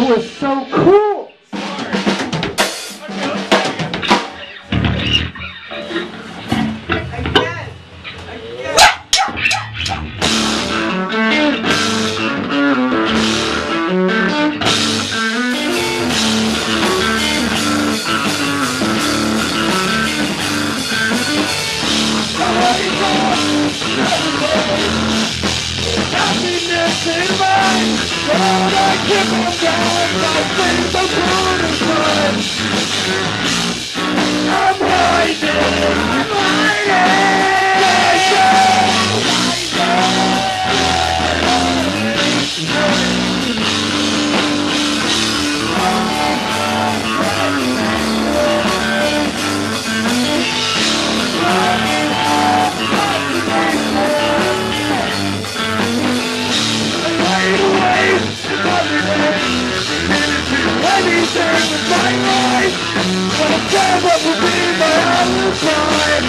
It was so cool. Happiness in mind, but I keep on going, my things are beautiful. I'm anything with my life, but I'm sad what will be my other time.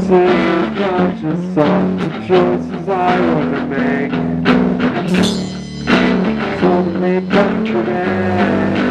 Conscious of the choices I want to make. Told me back today.